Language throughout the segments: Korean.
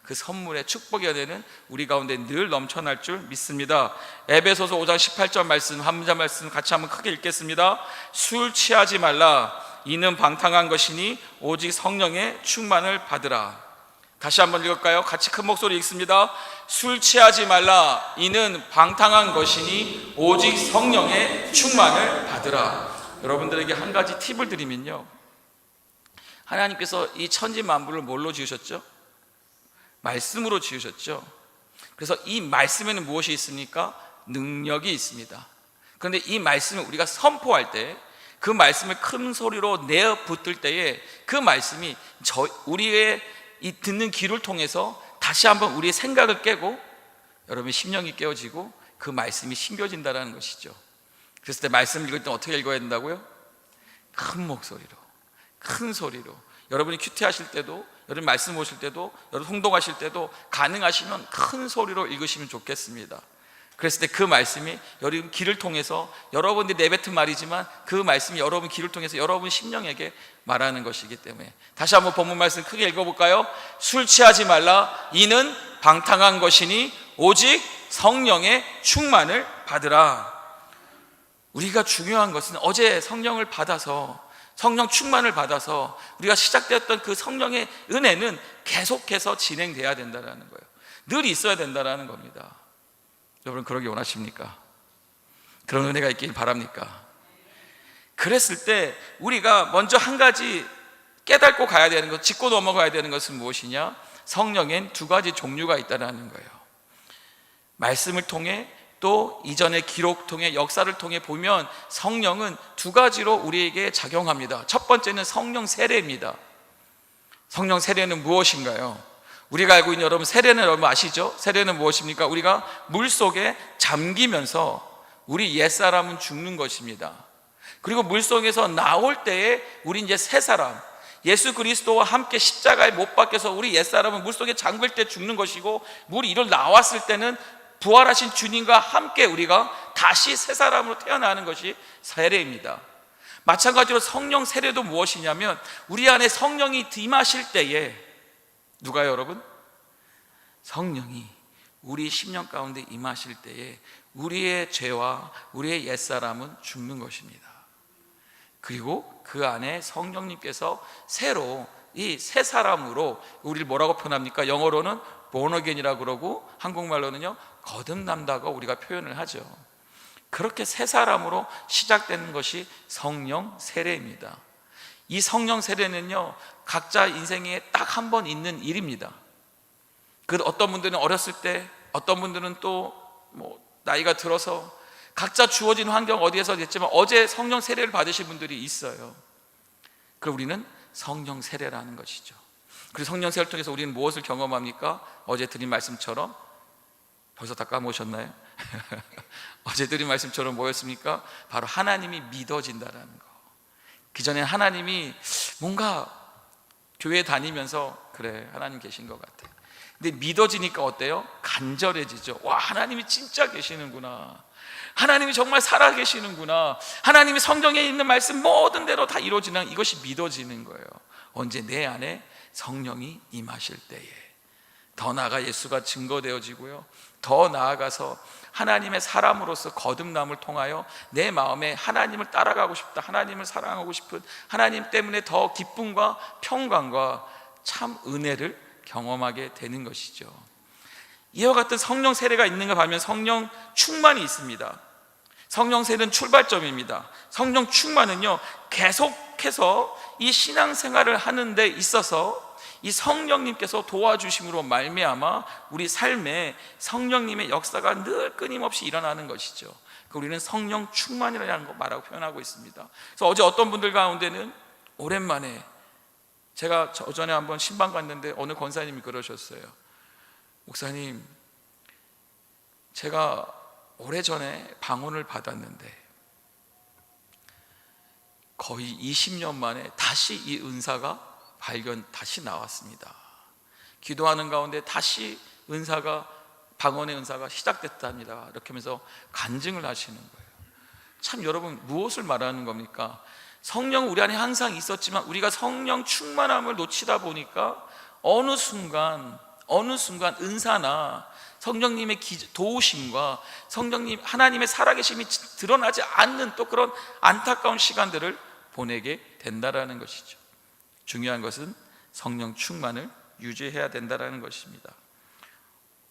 그 선물의 축복이 되는 우리 가운데 늘 넘쳐날 줄 믿습니다. 에베소서 5장 18절 말씀, 한 문장 말씀 같이 한번 크게 읽겠습니다. 술 취하지 말라. 이는 방탕한 것이니 오직 성령의 충만을 받으라. 다시 한번 읽을까요? 같이 큰 목소리 읽습니다. 술 취하지 말라. 이는 방탕한 것이니 오직 성령의 충만을 받으라. 여러분들에게 한 가지 팁을 드리면요, 하나님께서 이 천지 만물을 뭘로 지으셨죠? 말씀으로 지으셨죠. 그래서 이 말씀에는 무엇이 있습니까? 능력이 있습니다. 그런데 이 말씀을 우리가 선포할 때, 그 말씀을 큰 소리로 내어 붙들 때에 그 말씀이 우리의 이 듣는 귀를 통해서 다시 한번 우리의 생각을 깨고 여러분의 심령이 깨어지고 그 말씀이 심겨진다는 것이죠. 그래서 때 말씀을 읽을 때 어떻게 읽어야 된다고요? 큰 목소리로, 큰 소리로. 여러분이 큐티하실 때도, 여러분 말씀 보실 때도, 여러분 홍독하실 때도 가능하시면 큰 소리로 읽으시면 좋겠습니다. 그랬을 때 그 말씀이 여러분 귀를 통해서, 여러분들이 내뱉은 말이지만 그 말씀이 여러분 귀를 통해서 여러분 심령에게 말하는 것이기 때문에, 다시 한번 본문 말씀 크게 읽어볼까요? 술 취하지 말라. 이는 방탕한 것이니 오직 성령의 충만을 받으라. 우리가 중요한 것은 어제 성령을 받아서, 성령 충만을 받아서 우리가 시작되었던 그 성령의 은혜는 계속해서 진행돼야 된다는 거예요. 늘 있어야 된다는 겁니다. 여러분 그러기 원하십니까? 그런 은혜가 있길 바랍니까? 그랬을 때 우리가 먼저 한 가지 깨닫고 가야 되는 것, 짚고 넘어가야 되는 것은 무엇이냐? 성령엔 두 가지 종류가 있다는 거예요. 말씀을 통해 또 이전의 기록 통해, 역사를 통해 보면 성령은 두 가지로 우리에게 작용합니다. 첫 번째는 성령 세례입니다. 성령 세례는 무엇인가요? 우리가 알고 있는, 여러분 세례는 여러분 아시죠? 세례는 무엇입니까? 우리가 물속에 잠기면서 우리 옛사람은 죽는 것입니다. 그리고 물속에서 나올 때에 우리 이제 새 사람, 예수 그리스도와 함께 십자가에 못 박혀서 우리 옛사람은 물속에 잠글 때 죽는 것이고, 물이 이를 나왔을 때는 부활하신 주님과 함께 우리가 다시 새 사람으로 태어나는 것이 세례입니다. 마찬가지로 성령 세례도 무엇이냐면, 우리 안에 성령이 임하실 때에, 누가요 여러분? 성령이 우리 심령 가운데 임하실 때에 우리의 죄와 우리의 옛사람은 죽는 것입니다. 그리고 그 안에 성령님께서 새로 이 새 사람으로 우리를 뭐라고 표현합니까? 영어로는 born again이라고 그러고 한국말로는요 거듭난다고 우리가 표현을 하죠. 그렇게 새 사람으로 시작되는 것이 성령 세례입니다. 이 성령 세례는요 각자 인생에 딱 한 번 있는 일입니다. 그 어떤 분들은 어렸을 때, 어떤 분들은 또 나이가 들어서, 각자 주어진 환경 어디에서 됐지만 어제 성령 세례를 받으신 분들이 있어요. 그럼 우리는 성령 세례라는 것이죠. 그리고 성령 세례를 통해서 우리는 무엇을 경험합니까? 어제 드린 말씀처럼, 벌써 다 까먹으셨나요? 어제 드린 말씀처럼 뭐였습니까? 바로 하나님이 믿어진다라는 거. 그전에 하나님이 뭔가 교회 다니면서 그래 하나님 계신 것 같아. 근데 믿어지니까 어때요? 간절해지죠. 와, 하나님이 진짜 계시는구나. 하나님이 정말 살아 계시는구나. 하나님이 성경에 있는 말씀 모든 대로 다 이루어지는, 이것이 믿어지는 거예요. 언제? 내 안에 성령이 임하실 때에. 더 나아가 예수가 증거되어지고요, 더 나아가서 하나님의 사람으로서 거듭남을 통하여 내 마음에 하나님을 따라가고 싶다, 하나님을 사랑하고 싶은, 하나님 때문에 더 기쁨과 평강과 참 은혜를 경험하게 되는 것이죠. 이와 같은 성령 세례가 있는가 하면 성령 충만이 있습니다. 성령 세례는 출발점입니다. 성령 충만은요 계속해서 이 신앙생활을 하는 데 있어서 이 성령님께서 도와주심으로 말미암아 우리 삶에 성령님의 역사가 늘 끊임없이 일어나는 것이죠. 우리는 성령 충만이라는 거 말하고 표현하고 있습니다. 그래서 어제 어떤 분들 가운데는 오랜만에, 제가 전에 한번 신방 갔는데 어느 권사님이 그러셨어요. 목사님, 제가 오래전에 방언을 받았는데 거의 20년 만에 다시 이 은사가 다시 나왔습니다. 기도하는 가운데 다시 은사가, 방언의 은사가 시작됐답니다. 이렇게 하면서 간증을 하시는 거예요. 참 여러분, 무엇을 말하는 겁니까? 성령은 우리 안에 항상 있었지만 우리가 성령 충만함을 놓치다 보니까 어느 순간 어느 순간 은사나 성령님의 도우심과 성령님 하나님의 살아계심이 드러나지 않는 또 그런 안타까운 시간들을 보내게 된다라는 것이죠. 중요한 것은 성령 충만을 유지해야 된다라는 것입니다.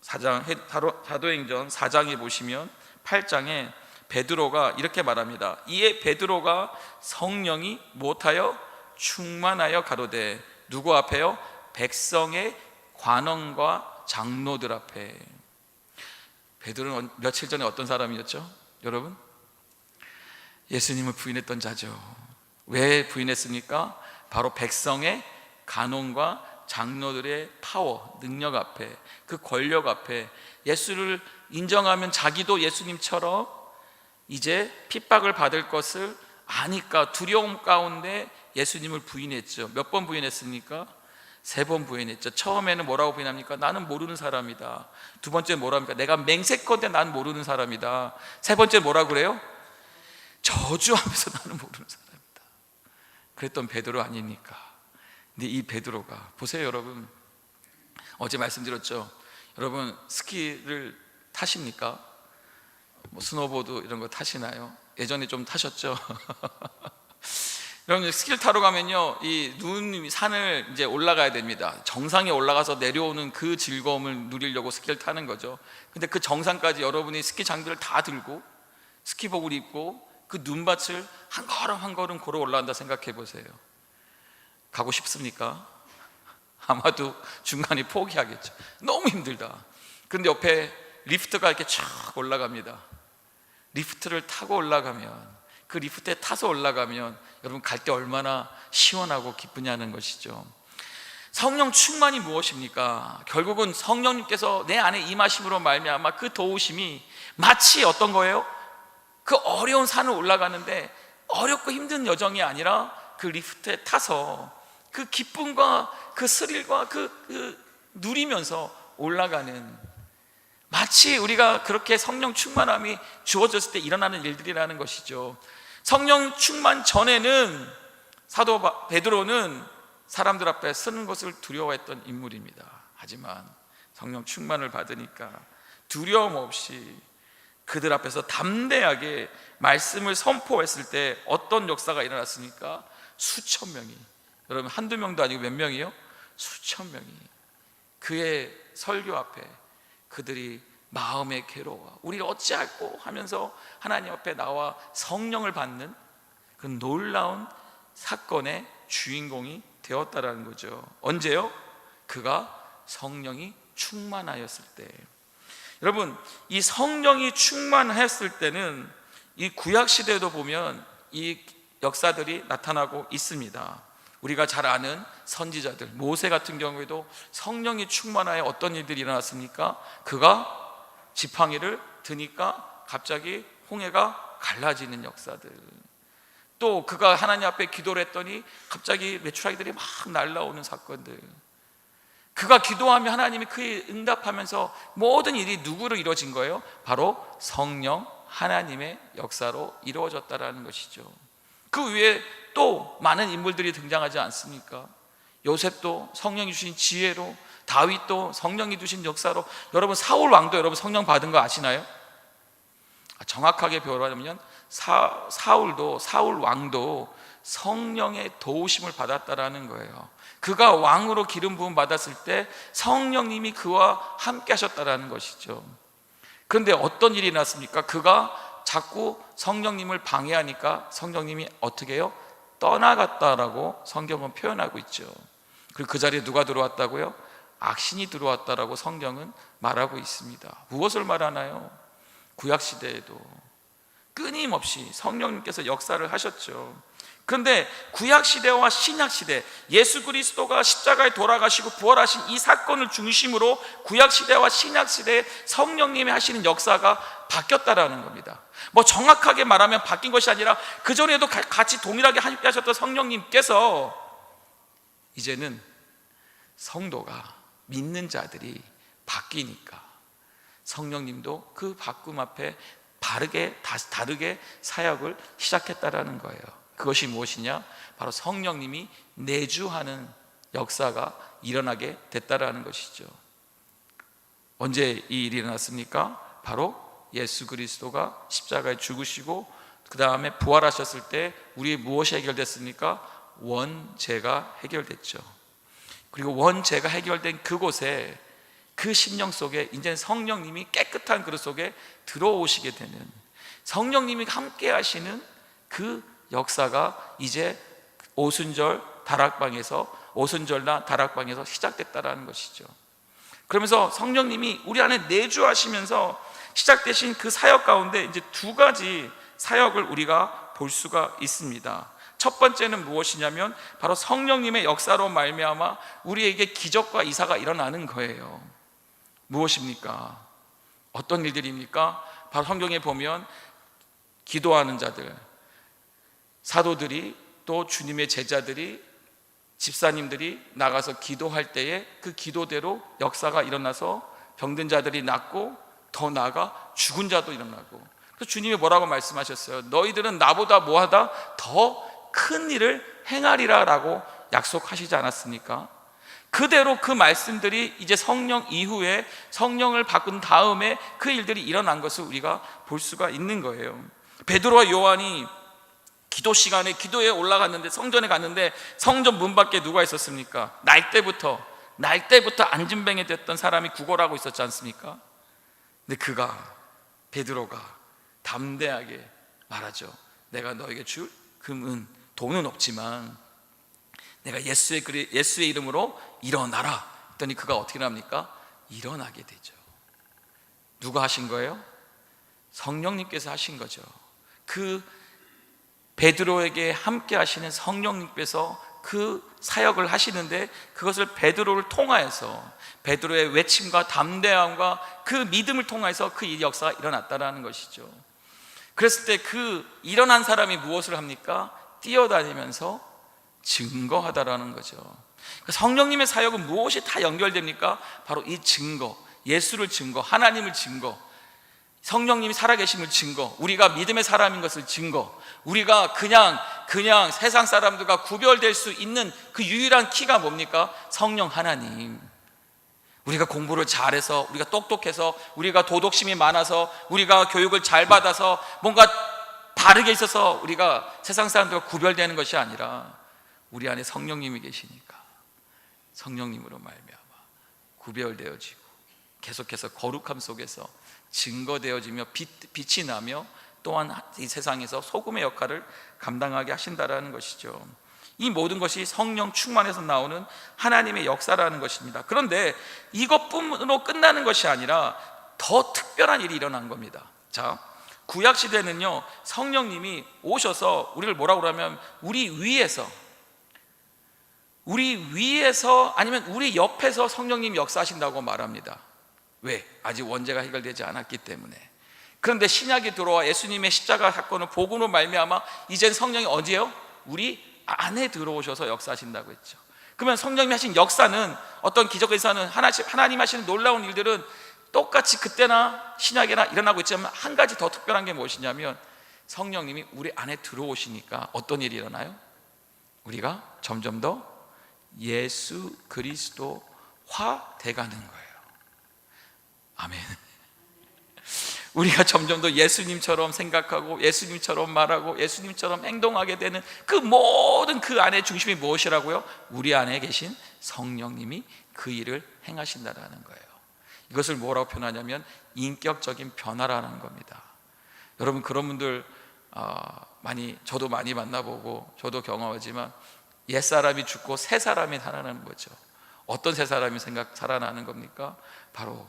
사도행전 4장에 보시면 8장에 베드로가 이렇게 말합니다. 이에 베드로가 성령이 무엇하여 충만하여 가로되 누구 앞에요? 백성의 관원과 장로들 앞에. 베드로는 며칠 전에 어떤 사람이었죠? 여러분, 예수님을 부인했던 자죠. 왜 부인했습니까? 바로 백성의 간원과 장로들의 파워, 능력 앞에, 그 권력 앞에 예수를 인정하면 자기도 예수님처럼 이제 핍박을 받을 것을 아니까 두려움 가운데 예수님을 부인했죠. 몇 번 부인했습니까? 3번 부인했죠. 처음에는 뭐라고 부인합니까? 나는 모르는 사람이다. 두 번째 뭐라 합니까? 내가 맹세컨대 난 모르는 사람이다. 세 번째 뭐라 그래요? 저주하면서 나는 모르는 사람이다. 그랬던 베드로 아닙니까? 근데 이 베드로가 보세요. 여러분, 어제 말씀드렸죠. 여러분, 스키를 타십니까? 스노보드 이런 거 타시나요? 예전에 좀 타셨죠? 여러분, 스키를 타러 가면요, 이 눈 산을 이제 올라가야 됩니다. 정상에 올라가서 내려오는 그 즐거움을 누리려고 스키를 타는 거죠. 근데 그 정상까지 여러분이 스키 장비를 다 들고 스키복을 입고 그 눈밭을 한 걸음 한 걸음 걸어 올라간다 생각해 보세요. 가고 싶습니까? 아마도 중간에 포기하겠죠. 너무 힘들다. 그런데 옆에 리프트가 이렇게 쫙 올라갑니다. 리프트를 타고 올라가면, 그 리프트에 타서 올라가면 여러분 갈 때 얼마나 시원하고 기쁘냐는 것이죠. 성령 충만이 무엇입니까? 결국은 성령님께서 내 안에 임하심으로 말미암아 그 도우심이 마치 어떤 거예요? 그 어려운 산을 올라가는데 어렵고 힘든 여정이 아니라 그 리프트에 타서 그 기쁨과 그 스릴과 그 누리면서 올라가는, 마치 우리가 그렇게 성령 충만함이 주어졌을 때 일어나는 일들이라는 것이죠. 성령 충만 전에는 사도 베드로는 사람들 앞에 서는 것을 두려워했던 인물입니다. 하지만 성령 충만을 받으니까 두려움 없이 그들 앞에서 담대하게 말씀을 선포했을 때 어떤 역사가 일어났습니까? 수천 명이, 여러분 한두 명도 아니고 몇 명이요? 수천 명이 그의 설교 앞에 그들이 마음의 괴로워 우리를 어찌할꼬 하면서 하나님 앞에 나와 성령을 받는 그 놀라운 사건의 주인공이 되었다라는 거죠. 언제요? 그가 성령이 충만하였을 때. 여러분, 이 성령이 충만했을 때는 이 구약 시대에도 보면 이 역사들이 나타나고 있습니다. 우리가 잘 아는 선지자들, 모세 같은 경우에도 성령이 충만하여 어떤 일들이 일어났습니까? 그가 지팡이를 드니까 갑자기 홍해가 갈라지는 역사들, 또 그가 하나님 앞에 기도를 했더니 갑자기 메추라기들이 막 날라오는 사건들, 그가 기도하면 하나님이 그에 응답하면서 모든 일이 누구로 이루어진 거예요? 바로 성령 하나님의 역사로 이루어졌다라는 것이죠. 그 위에 또 많은 인물들이 등장하지 않습니까? 요셉도 성령이 주신 지혜로, 다윗도 성령이 주신 역사로, 여러분 사울 왕도 여러분 성령 받은 거 아시나요? 정확하게 표현하면 사울 왕도 성령의 도우심을 받았다라는 거예요. 그가 왕으로 기름 부음 받았을 때 성령님이 그와 함께 하셨다라는 것이죠. 그런데 어떤 일이 났습니까? 그가 자꾸 성령님을 방해하니까 성령님이 어떻게 해요? 떠나갔다라고 성경은 표현하고 있죠. 그리고 그 자리에 누가 들어왔다고요? 악신이 들어왔다라고 성경은 말하고 있습니다. 무엇을 말하나요? 구약시대에도 끊임없이 성령님께서 역사를 하셨죠. 그런데 구약시대와 신약시대, 예수 그리스도가 십자가에 돌아가시고 부활하신 이 사건을 중심으로 구약시대와 신약시대에 성령님이 하시는 역사가 바뀌었다라는 겁니다. 뭐 정확하게 말하면 바뀐 것이 아니라 그전에도 같이 동일하게 함께 하셨던 성령님께서 이제는 성도가, 믿는 자들이 바뀌니까 성령님도 그 바꿈 앞에 다르게 사역을 시작했다라는 거예요. 그것이 무엇이냐? 바로 성령님이 내주하는 역사가 일어나게 됐다라는 것이죠. 언제 이 일이 일어났습니까? 바로 예수 그리스도가 십자가에 죽으시고 그 다음에 부활하셨을 때 우리 무엇이 해결됐습니까? 원죄가 해결됐죠. 그리고 원죄가 해결된 그곳에, 그 심령 속에 이제 성령님이 깨끗한 그릇 속에 들어오시게 되는, 성령님이 함께 하시는 그 역사가 이제 오순절나 다락방에서 시작됐다라는 것이죠. 그러면서 성령님이 우리 안에 내주하시면서 시작되신 그 사역 가운데 이제 두 가지 사역을 우리가 볼 수가 있습니다. 첫 번째는 무엇이냐면 바로 성령님의 역사로 말미암아 우리에게 기적과 이사가 일어나는 거예요. 무엇입니까? 어떤 일들입니까? 바로 성경에 보면 기도하는 자들, 사도들이, 또 주님의 제자들이, 집사님들이 나가서 기도할 때에 그 기도대로 역사가 일어나서 병든 자들이 낫고, 더 나아가 죽은 자도 일어나고. 그래서 주님이 뭐라고 말씀하셨어요? 너희들은 나보다 뭐하다? 더 큰 일을 행하리라 라고 약속하시지 않았습니까? 그대로 그 말씀들이 이제 성령 이후에, 성령을 바꾼 다음에 그 일들이 일어난 것을 우리가 볼 수가 있는 거예요. 베드로와 요한이 기도 시간에 기도에 올라갔는데, 성전에 갔는데 성전 문 밖에 누가 있었습니까? 날 때부터 안진뱅이 됐던 사람이 구걸하고 있었지 않습니까? 근데 베드로가 담대하게 말하죠. 내가 너에게 줄 금은, 돈은 없지만 내가 예수의 이름으로 일어나라 했더니 그가 어떻게 합니까? 일어나게 되죠. 누가 하신 거예요? 성령님께서 하신 거죠. 그 베드로에게 함께 하시는 성령님께서 그 사역을 하시는데, 그것을 베드로를 통하여서, 베드로의 외침과 담대함과 그 믿음을 통해서 그 역사가 일어났다라는 것이죠. 그랬을 때 그 일어난 사람이 무엇을 합니까? 뛰어다니면서 증거하다라는 거죠. 성령님의 사역은 무엇이 다 연결됩니까? 바로 이 증거, 예수를 증거, 하나님을 증거, 성령님이 살아계심을 증거, 우리가 믿음의 사람인 것을 증거, 우리가 그냥 세상 사람들과 구별될 수 있는 그 유일한 키가 뭡니까? 성령 하나님. 우리가 공부를 잘해서, 우리가 똑똑해서, 우리가 도덕심이 많아서, 우리가 교육을 잘 받아서 뭔가 바르게 있어서 우리가 세상 사람들과 구별되는 것이 아니라, 우리 안에 성령님이 계시니까 성령님으로 말미암아 구별되어지고 계속해서 거룩함 속에서 증거되어지며 빛이 나며, 또한 이 세상에서 소금의 역할을 감당하게 하신다라는 것이죠. 이 모든 것이 성령 충만에서 나오는 하나님의 역사라는 것입니다. 그런데 이것뿐으로 끝나는 것이 아니라 더 특별한 일이 일어난 겁니다. 자, 구약 시대는요, 성령님이 오셔서 우리를 뭐라고 그러면 우리 위에서 아니면 우리 옆에서 성령님이 역사하신다고 말합니다. 왜? 아직 원죄가 해결되지 않았기 때문에. 그런데 신약이 들어와 예수님의 십자가 사건을 복음으로 말미암아 이젠 성령이 어디에요? 우리 안에 들어오셔서 역사하신다고 했죠. 그러면 성령님이 하신 역사는, 어떤 기적의 역사는, 하나님 하시는 놀라운 일들은 똑같이 그때나 신약에나 일어나고 있지만, 한 가지 더 특별한 게 무엇이냐면 성령님이 우리 안에 들어오시니까 어떤 일이 일어나요? 우리가 점점 더 예수 그리스도화 돼가는 거예요. 아멘. 우리가 점점 더 예수님처럼 생각하고, 예수님처럼 말하고, 예수님처럼 행동하게 되는 그 모든 그 안의 중심이 무엇이라고요? 우리 안에 계신 성령님이 그 일을 행하신다라는 거예요. 이것을 뭐라고 표현하냐면 인격적인 변화라는 겁니다. 여러분, 그런 분들 저도 많이 만나보고 저도 경험하지만, 옛사람이 죽고 새 사람이 살아나는 거죠. 어떤 새 사람이 살아나는 겁니까? 바로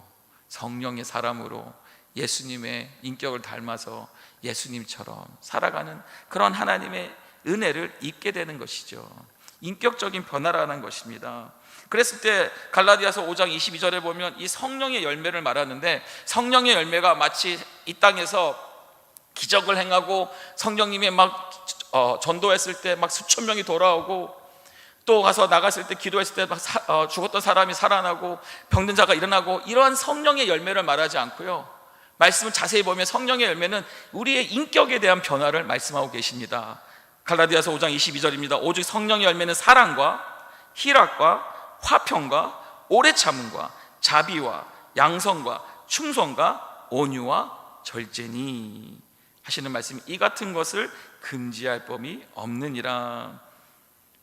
성령의 사람으로 예수님의 인격을 닮아서 예수님처럼 살아가는 그런 하나님의 은혜를 입게 되는 것이죠. 인격적인 변화라는 것입니다. 그랬을 때 갈라디아서 5장 22절에 보면 이 성령의 열매를 말하는데, 성령의 열매가 마치 이 땅에서 기적을 행하고 성령님이 막 전도했을 때 막 수천 명이 돌아오고, 또 가서 나갔을 때 기도했을 때 막 죽었던 사람이 살아나고 병든 자가 일어나고, 이러한 성령의 열매를 말하지 않고요, 말씀을 자세히 보면 성령의 열매는 우리의 인격에 대한 변화를 말씀하고 계십니다. 갈라디아서 5장 22절입니다. 오직 성령의 열매는 사랑과 희락과 화평과 오래 참음과 자비와 양성과 충성과 온유와 절제니 하시는 말씀이 이 같은 것을 금지할 법이 없느니라.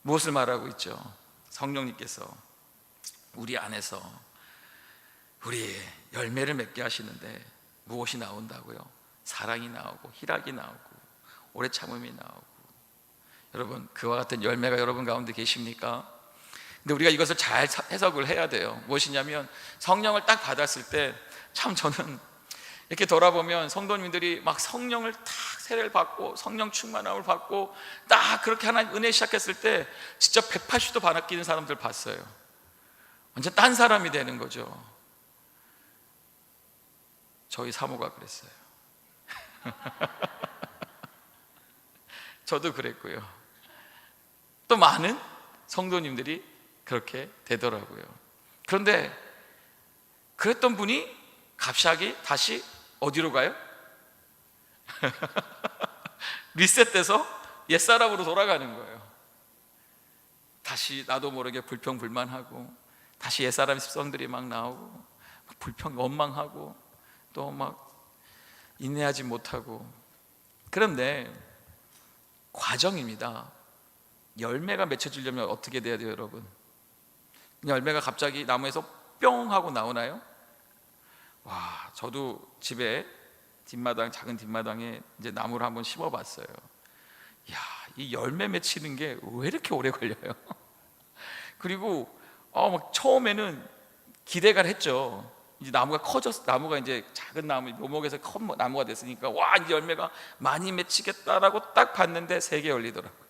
무엇을 말하고 있죠? 성령님께서 우리 안에서 우리의 열매를 맺게 하시는데 무엇이 나온다고요? 사랑이 나오고 희락이 나오고 오래 참음이 나오고. 여러분, 그와 같은 열매가 여러분 가운데 계십니까? 근데 우리가 이것을 잘 해석을 해야 돼요. 무엇이냐면 성령을 딱 받았을 때 참 저는 이렇게 돌아보면 성도님들이 막 성령을 딱 세례를 받고 성령 충만함을 받고 딱 그렇게 하나님 은혜 시작했을 때 진짜 180도 바뀌는 사람들 봤어요. 완전 딴 사람이 되는 거죠. 저희 사모가 그랬어요. 저도 그랬고요. 또 많은 성도님들이 그렇게 되더라고요. 그런데 그랬던 분이 갑자기 다시 어디로 가요? 리셋돼서 옛사람으로 돌아가는 거예요. 다시 나도 모르게 불평불만하고 다시 옛사람 습성들이 막 나오고 불평 원망하고 또 막 인내하지 못하고. 그런데 과정입니다. 열매가 맺혀지려면 어떻게 돼야 돼요, 여러분? 열매가 갑자기 나무에서 뿅 하고 나오나요? 와, 저도 집에 뒷마당, 작은 뒷마당에 이제 나무를 한번 심어봤어요. 야, 이 열매 맺히는 게 왜 이렇게 오래 걸려요? 그리고 막 처음에는 기대가 했죠. 이제 나무가 커졌어. 나무가 이제 작은 나무, 묘목에서 큰 나무가 됐으니까 와, 이제 열매가 많이 맺히겠다라고 딱 봤는데 3개 열리더라고요.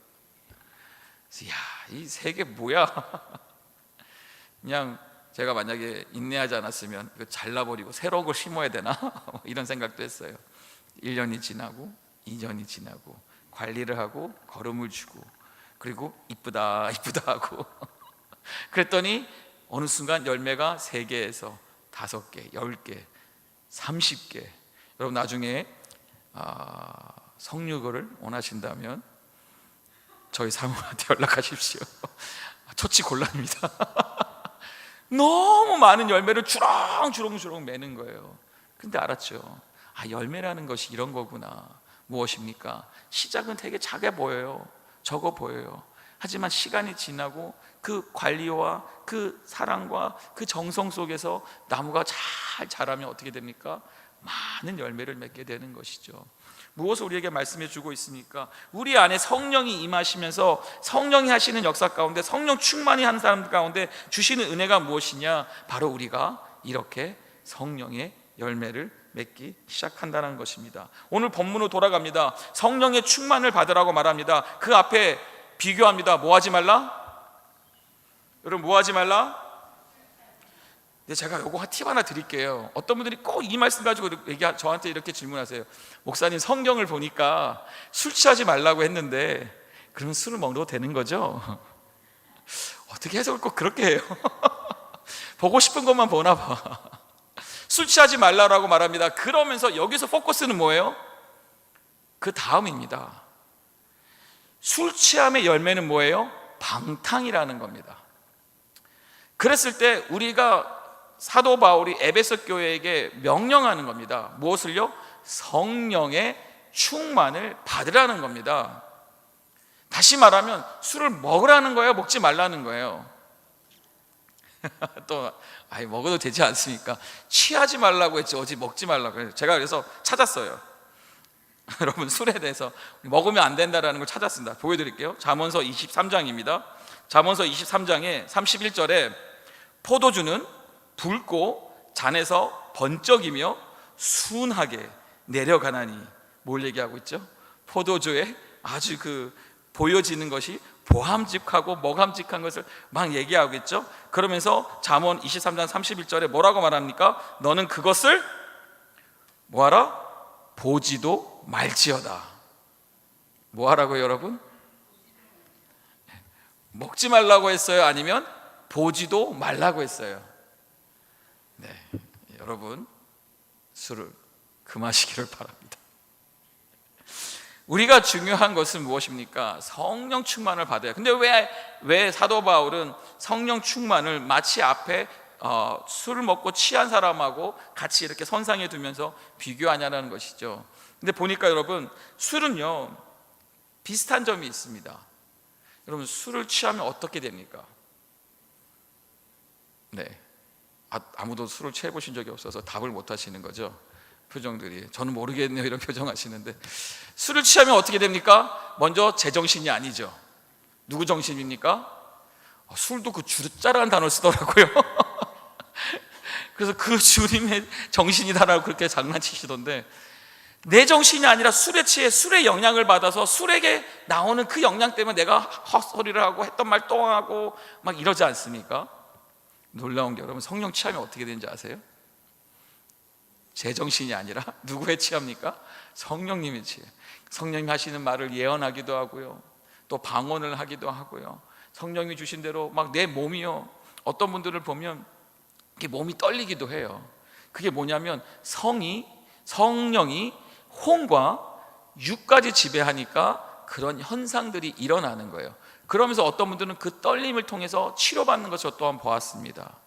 그래서 야, 이 3개 뭐야? 그냥 제가 만약에 인내하지 않았으면 이거 잘라버리고 새로운 걸 심어야 되나? 이런 생각도 했어요. 1년이 지나고 2년이 지나고 관리를 하고 거름을 주고 그리고 이쁘다 이쁘다 하고 그랬더니 어느 순간 열매가 3개에서 5개, 10개, 30개. 여러분 나중에 성육을 원하신다면 저희 사모한테 연락하십시오. 처치 곤란입니다. 너무 많은 열매를 주렁주렁 매는 거예요. 근데 알았죠. 열매라는 것이 이런 거구나. 무엇입니까? 시작은 되게 작아 보여요. 적어 보여요. 하지만 시간이 지나고 그 관리와 그 사랑과 그 정성 속에서 나무가 잘 자라면 어떻게 됩니까? 많은 열매를 맺게 되는 것이죠. 무엇을 우리에게 말씀해 주고 있습니까? 우리 안에 성령이 임하시면서 성령이 하시는 역사 가운데 성령 충만히 하는 사람들 가운데 주시는 은혜가 무엇이냐? 바로 우리가 이렇게 성령의 열매를 맺기 시작한다는 것입니다. 오늘 본문으로 돌아갑니다. 성령의 충만을 받으라고 말합니다. 그 앞에 비교합니다. 뭐 하지 말라? 여러분 뭐 하지 말라? 근데 제가 요거 팁 하나 드릴게요. 어떤 분들이 꼭 이 말씀 가지고 저한테 이렇게 질문하세요. 목사님, 성경을 보니까 술 취하지 말라고 했는데 그러면 술을 먹어도 되는 거죠? 어떻게 해석을 꼭 그렇게 해요? 보고 싶은 것만 보나 봐. 술 취하지 말라고 말합니다. 그러면서 여기서 포커스는 뭐예요? 그 다음입니다. 술 취함의 열매는 뭐예요? 방탕이라는 겁니다. 그랬을 때 우리가 사도 바울이 에베소 교회에게 명령하는 겁니다. 무엇을요? 성령의 충만을 받으라는 겁니다. 다시 말하면 술을 먹으라는 거예요? 먹지 말라는 거예요? 또 먹어도 되지 않습니까? 취하지 말라고 했지 어디 먹지 말라고 해요. 제가 그래서 찾았어요. 여러분 술에 대해서 먹으면 안 된다는 걸 찾았습니다. 보여드릴게요. 잠언서 23장입니다. 잠언서 23장에 31절에 포도주는 붉고 잔에서 번쩍이며 순하게 내려가나니, 뭘 얘기하고 있죠? 포도주에 아주 보여지는 것이 보함직하고 먹함직한 것을 막 얘기하고 있죠. 그러면서 잠언 23장 31절에 뭐라고 말합니까? 너는 그것을 뭐하라? 보지도 말지어다. 뭐하라고요, 여러분? 먹지 말라고 했어요? 아니면 보지도 말라고 했어요? 네, 여러분 술을 금하시기를 바랍니다. 우리가 중요한 것은 무엇입니까? 성령 충만을 받아요. 근데 왜 사도 바울은 성령 충만을 마치 앞에 술을 먹고 취한 사람하고 같이 이렇게 선상에 두면서 비교하냐는 것이죠. 근데 보니까 여러분, 술은요 비슷한 점이 있습니다. 여러분, 술을 취하면 어떻게 됩니까? 네, 아무도 술을 취해 보신 적이 없어서 답을 못 하시는 거죠. 표정들이 저는 모르겠네요 이런 표정 하시는데, 술을 취하면 어떻게 됩니까? 먼저 제정신이 아니죠. 누구 정신입니까? 술도 그 주자라는 단어를 쓰더라고요. 그래서 그 주님의 정신이다라고 그렇게 장난치시던데, 내 정신이 아니라 술에 취해 술의 영향을 받아서 술에게 나오는 그 영향 때문에 내가 헛소리를 하고 했던 말 또 하고 막 이러지 않습니까? 놀라운 게 여러분, 성령 취하면 어떻게 되는지 아세요? 제정신이 아니라 누구에 취합니까? 성령님이 취해. 성령님 하시는 말을 예언하기도 하고요, 또 방언을 하기도 하고요, 성령이 주신 대로 막 내 몸이요, 어떤 분들을 보면 이렇게 몸이 떨리기도 해요. 그게 뭐냐면 성령이 혼과 육까지 지배하니까 그런 현상들이 일어나는 거예요. 그러면서 어떤 분들은 그 떨림을 통해서 치료받는 것을 저 또한 보았습니다.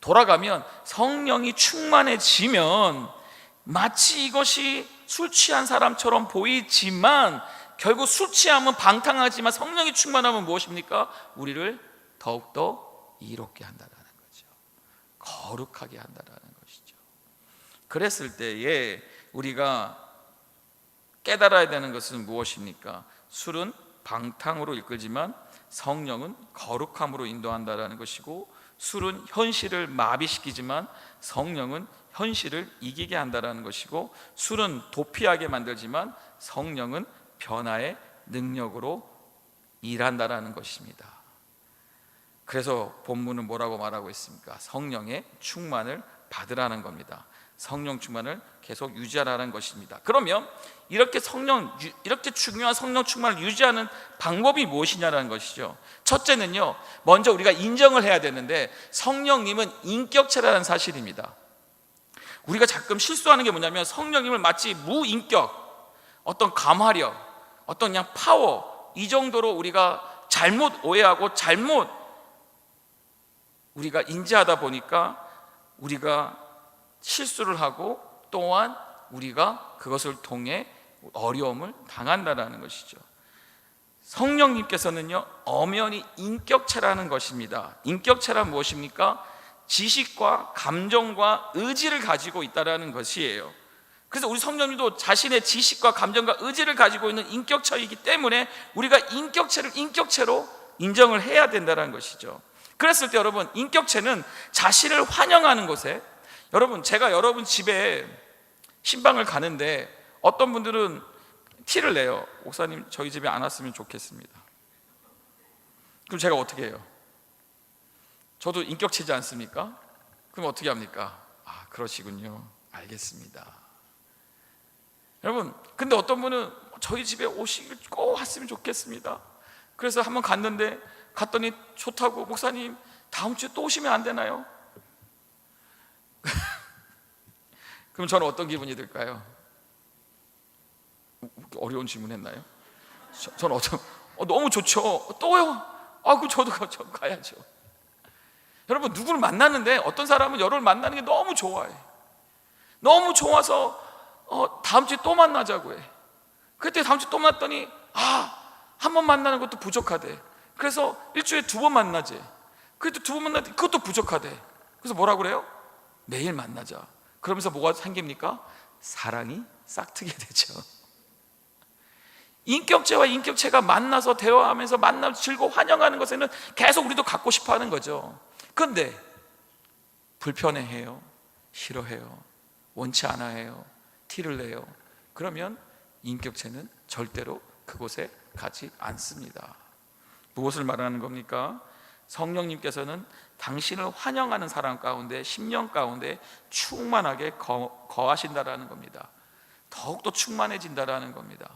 돌아가면 성령이 충만해지면 마치 이것이 술 취한 사람처럼 보이지만 결국 술 취하면 방탕하지만 성령이 충만하면 무엇입니까? 우리를 더욱더 이롭게 한다는 거죠. 거룩하게 한다는 것이죠. 그랬을 때에 우리가 깨달아야 되는 것은 무엇입니까? 술은 방탕으로 이끌지만 성령은 거룩함으로 인도한다는 것이고, 술은 현실을 마비시키지만 성령은 현실을 이기게 한다는 것이고, 술은 도피하게 만들지만 성령은 변화의 능력으로 일한다는 것입니다. 그래서 본문은 뭐라고 말하고 있습니까? 성령의 충만을 받으라는 겁니다. 성령 충만을 계속 유지하라는 것입니다. 그러면 이렇게 중요한 성령 충만을 유지하는 방법이 무엇이냐라는 것이죠. 첫째는요, 먼저 우리가 인정을 해야 되는데, 성령님은 인격체라는 사실입니다. 우리가 가끔 실수하는 게 뭐냐면, 성령님을 마치 무인격, 어떤 감화력, 어떤 그냥 파워, 이 정도로 우리가 잘못 오해하고 잘못 우리가 인지하다 보니까 우리가 실수를 하고, 또한 우리가 그것을 통해 어려움을 당한다는 것이죠. 성령님께서는요, 엄연히 인격체라는 것입니다. 인격체란 무엇입니까? 지식과 감정과 의지를 가지고 있다는 것이에요. 그래서 우리 성령님도 자신의 지식과 감정과 의지를 가지고 있는 인격체이기 때문에 우리가 인격체를 인격체로 인정을 해야 된다는 것이죠. 그랬을 때 여러분, 인격체는 자신을 환영하는 곳에, 여러분, 제가 여러분 집에 신방을 가는데 어떤 분들은 티를 내요. 목사님, 저희 집에 안 왔으면 좋겠습니다. 그럼 제가 어떻게 해요? 저도 인격체지 않습니까? 그럼 어떻게 합니까? 아, 그러시군요. 알겠습니다. 여러분, 근데 어떤 분은 저희 집에 꼭 왔으면 좋겠습니다. 그래서 한번 갔더니 좋다고, 목사님 다음 주에 또 오시면 안 되나요? 그럼 저는 어떤 기분이 들까요? 어려운 질문 했나요? 저는 너무 좋죠. 또요? 그럼 저도 가야죠. 여러분, 누구를 만나는데 어떤 사람은 여러분을 만나는 게 너무 좋아해. 너무 좋아서 다음 주에 또 만나자고 해. 그때 다음 주에 또 만났더니 한 번 만나는 것도 부족하대. 그래서 일주일에 2번 만나재. 그래도 2번 만나더니 그것도 부족하대. 그래서 뭐라 그래요? 매일 만나자. 그러면서 뭐가 생깁니까? 사랑이 싹트게 되죠. 인격체와 인격체가 만나서 대화하면서 만나서 즐거워 환영하는 것에는 계속 우리도 갖고 싶어 하는 거죠. 그런데 불편해해요, 싫어해요, 원치 않아 해요, 티를 내요. 그러면 인격체는 절대로 그곳에 가지 않습니다. 무엇을 말하는 겁니까? 성령님께서는 당신을 환영하는 사람 가운데, 심령 가운데 충만하게 거하신다라는 겁니다. 더욱더 충만해진다라는 겁니다.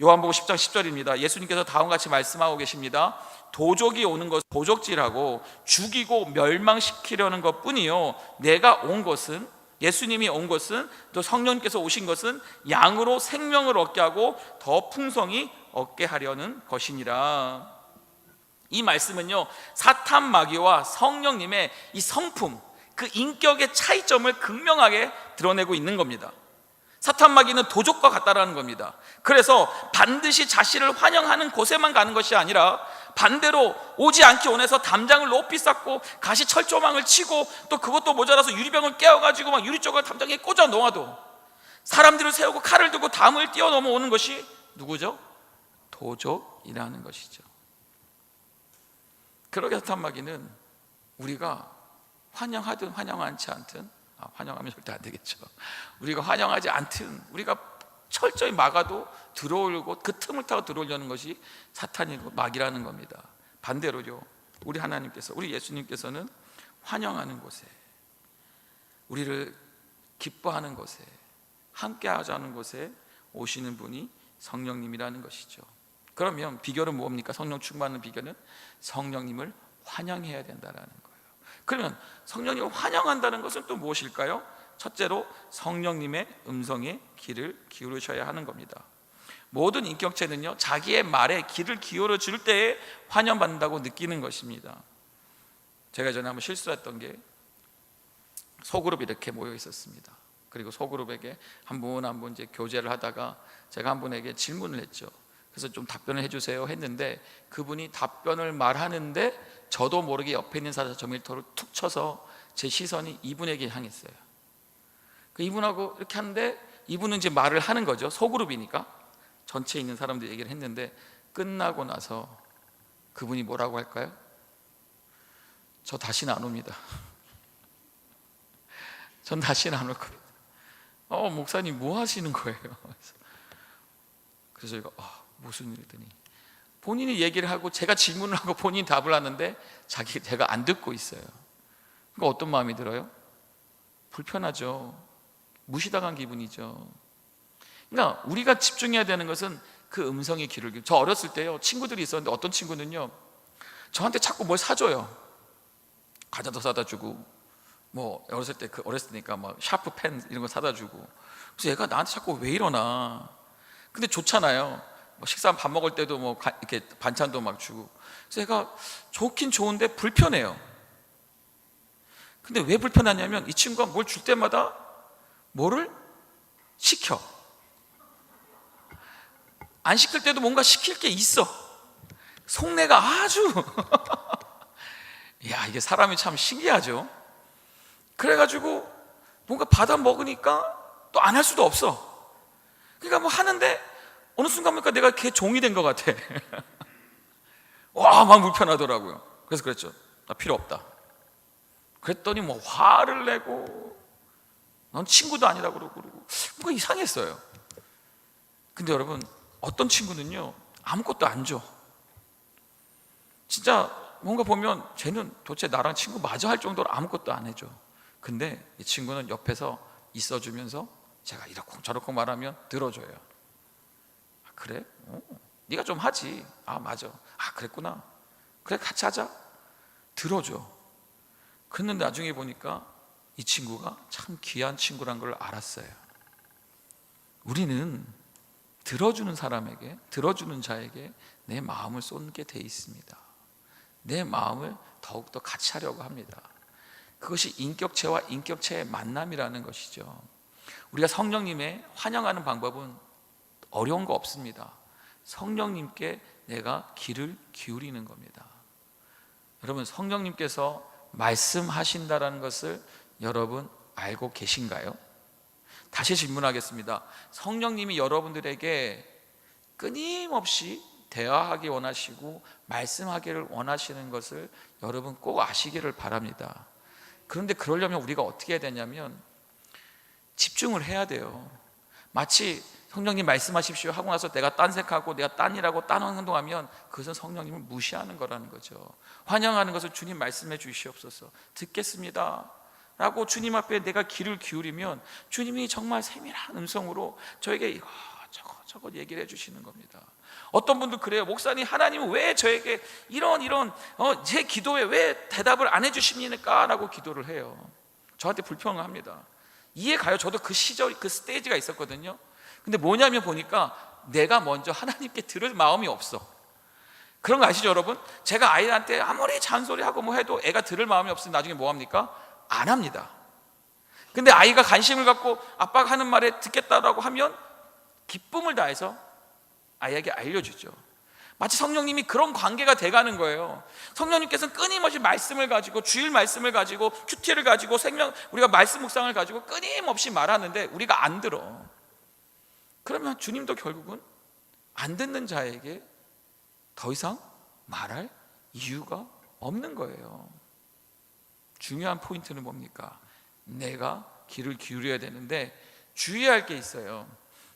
요한복음 10장 10절입니다. 예수님께서 다음과 같이 말씀하고 계십니다. 도적이 오는 것은 도적질하고 죽이고 멸망시키려는 것뿐이요, 내가 온 것은, 예수님이 온 것은, 또 성령님께서 오신 것은 양으로 생명을 얻게 하고 더 풍성히 얻게 하려는 것이니라. 이 말씀은요, 사탄 마귀와 성령님의 이 성품, 그 인격의 차이점을 극명하게 드러내고 있는 겁니다. 사탄 마귀는 도적과 같다라는 겁니다. 그래서 반드시 자신을 환영하는 곳에만 가는 것이 아니라 반대로 오지 않기 원해서 담장을 높이 쌓고 가시 철조망을 치고 또 그것도 모자라서 유리병을 깨어가지고 막 유리쪽을 담장에 꽂아 놓아도 사람들을 세우고 칼을 들고 담을 뛰어 넘어오는 것이 누구죠? 도적이라는 것이죠. 그러게 사탄 마귀는 우리가 환영하든 환영하지 않든, 환영하면 절대 안 되겠죠. 우리가 환영하지 않든 우리가 철저히 막아도 들어오려고, 그 틈을 타고 들어오려는 것이 사탄이고 마귀라는 겁니다. 반대로요, 우리 하나님께서, 우리 예수님께서는 환영하는 곳에, 우리를 기뻐하는 곳에, 함께 하자는 곳에 오시는 분이 성령님이라는 것이죠. 그러면 비결은 뭡니까? 성령 충만한 비결은 성령님을 환영해야 된다는 거예요. 그러면 성령님을 환영한다는 것은 또 무엇일까요? 첫째로 성령님의 음성에 귀를 기울이셔야 하는 겁니다. 모든 인격체는요, 자기의 말에 귀를 기울여 줄 때에 환영받는다고 느끼는 것입니다. 제가 전에 한번 실수했던 게, 소그룹이 이렇게 모여 있었습니다. 그리고 소그룹에게 한 분 한 분 이제 교제를 하다가 제가 한 분에게 질문을 했죠. 그래서 좀 답변을 해주세요 했는데, 그분이 답변을 말하는데 저도 모르게 옆에 있는 사람 저 밀터를 툭 쳐서 제 시선이 이분에게 향했어요. 그 이분하고 이렇게 하는데 이분은 이제 말을 하는 거죠. 소그룹이니까 전체에 있는 사람들 얘기를 했는데, 끝나고 나서 그분이 뭐라고 할까요? 저 다시는 안 옵니다. 전 다시는 안 올 겁니다. 목사님 뭐 하시는 거예요? 그래서 제가 무슨 일이더니, 본인이 얘기를 하고 제가 질문을 하고 본인이 답을 하는데 제가 안 듣고 있어요. 그러니까 어떤 마음이 들어요? 불편하죠. 무시당한 기분이죠. 그러니까 우리가 집중해야 되는 것은 그 음성의 귀를 기울여. 저 어렸을 때요, 친구들이 있었는데 어떤 친구는요, 저한테 자꾸 뭘 사줘요. 과자도 사다 주고, 뭐 어렸을 때 어렸으니까 막 샤프 펜 이런 거 사다 주고. 그래서 얘가 나한테 자꾸 왜 이러나. 근데 좋잖아요. 뭐 식사 밥 먹을 때도 뭐 이렇게 반찬도 막 주고. 그래서 얘가 좋긴 좋은데 불편해요. 근데 왜 불편하냐면, 이 친구가 뭘 줄 때마다 뭐를 시켜. 안 시킬 때도 뭔가 시킬 게 있어. 속내가 아주 이야, 이게 사람이 참 신기하죠. 그래가지고 뭔가 받아 먹으니까 또 안 할 수도 없어. 그러니까 뭐 하는데 어느 순간 보니까 내가 걔 종이 된 것 같아. 와, 막 불편하더라고요. 그래서 그랬죠. 나 필요 없다. 그랬더니 뭐 화를 내고, 넌 친구도 아니라고 그러고 뭔가 이상했어요. 근데 여러분, 어떤 친구는요, 아무것도 안 줘. 진짜 뭔가 보면 쟤는 도대체 나랑 친구 맞아 할 정도로 아무것도 안 해줘. 근데 이 친구는 옆에서 있어주면서 제가 이렇고 저렇고 말하면 들어줘요. 그래? 네가 좀 하지. 맞아. 그랬구나. 그래, 같이 하자. 들어줘. 그런데 나중에 보니까 이 친구가 참 귀한 친구란 걸 알았어요. 우리는 들어주는 사람에게, 들어주는 자에게 내 마음을 쏟게 돼 있습니다. 내 마음을 더욱더 같이 하려고 합니다. 그것이 인격체와 인격체의 만남이라는 것이죠. 우리가 성령님의 환영하는 방법은 어려운 거 없습니다. 성령님께 내가 귀를 기울이는 겁니다. 여러분, 성령님께서 말씀하신다라는 것을 여러분 알고 계신가요? 다시 질문하겠습니다. 성령님이 여러분들에게 끊임없이 대화하기 원하시고 말씀하기를 원하시는 것을 여러분 꼭 아시기를 바랍니다. 그런데 그러려면 우리가 어떻게 해야 되냐면 집중을 해야 돼요. 마치 성령님 말씀하십시오 하고 나서 내가 딴색하고 내가 딴일하고 딴 행동하면 그것은 성령님을 무시하는 거라는 거죠. 환영하는 것을 주님 말씀해 주시옵소서, 듣겠습니다 라고 주님 앞에 내가 귀를 기울이면 주님이 정말 세밀한 음성으로 저에게 이것저것 얘기를 해주시는 겁니다. 어떤 분들 그래요. 목사님, 하나님은 왜 저에게 이런 제 기도에 왜 대답을 안 해주십니까? 라고 기도를 해요. 저한테 불평을 합니다. 이해가요. 저도 그 시절, 그 스테이지가 있었거든요. 근데 뭐냐면 보니까 내가 먼저 하나님께 들을 마음이 없어. 그런 거 아시죠 여러분? 제가 아이한테 아무리 잔소리하고 뭐 해도 애가 들을 마음이 없으면 나중에 뭐 합니까? 안 합니다. 근데 아이가 관심을 갖고 아빠가 하는 말에 듣겠다라고 하면 기쁨을 다해서 아이에게 알려주죠. 마치 성령님이 그런 관계가 돼가는 거예요. 성령님께서는 끊임없이 말씀을 가지고, 주일 말씀을 가지고, 큐티를 가지고, 우리가 말씀 묵상을 가지고 끊임없이 말하는데 우리가 안 들어. 그러면 주님도 결국은 안 듣는 자에게 더 이상 말할 이유가 없는 거예요. 중요한 포인트는 뭡니까? 내가 귀를 기울여야 되는데 주의할 게 있어요.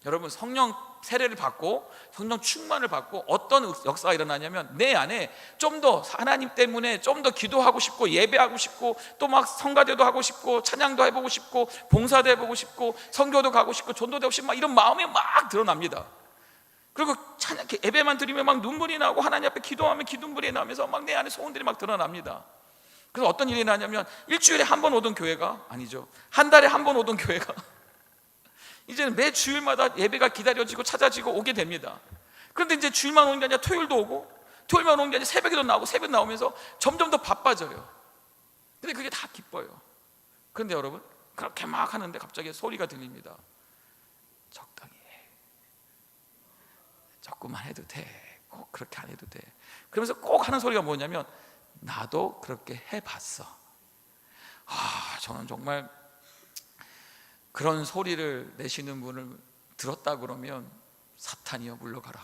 여러분, 성령 세례를 받고 성령 충만을 받고 어떤 역사가 일어나냐면 내 안에 좀 더 하나님 때문에 좀 더 기도하고 싶고 예배하고 싶고 또 막 성가대도 하고 싶고 찬양도 해보고 싶고 봉사도 해보고 싶고 선교도 가고 싶고 전도도 하고 싶고 막 이런 마음이 막 드러납니다. 그리고 예배만 드리면 막 눈물이 나고 하나님 앞에 기도하면 기눈물이 나면서 막 내 안에 소원들이 막 드러납니다. 그래서 어떤 일이 나냐면 일주일에 한 번 오던 교회가 아니죠, 한 달에 한 번 오던 교회가 이제는 매 주일마다 예배가 기다려지고 찾아지고 오게 됩니다. 그런데 이제 주일만 오는 게 아니라 토요일도 오고 토요일만 오는 게 아니라 새벽에도 나오고 새벽 나오면서 점점 더 바빠져요. 근데 그게 다 기뻐요. 그런데 여러분, 그렇게 막 하는데 갑자기 소리가 들립니다. 적당히 해, 조금만 해도 돼, 꼭 그렇게 안 해도 돼. 그러면서 꼭 하는 소리가 뭐냐면 나도 그렇게 해봤어. 저는 정말 그런 소리를 내시는 분을 들었다 그러면 사탄이여 물러가라,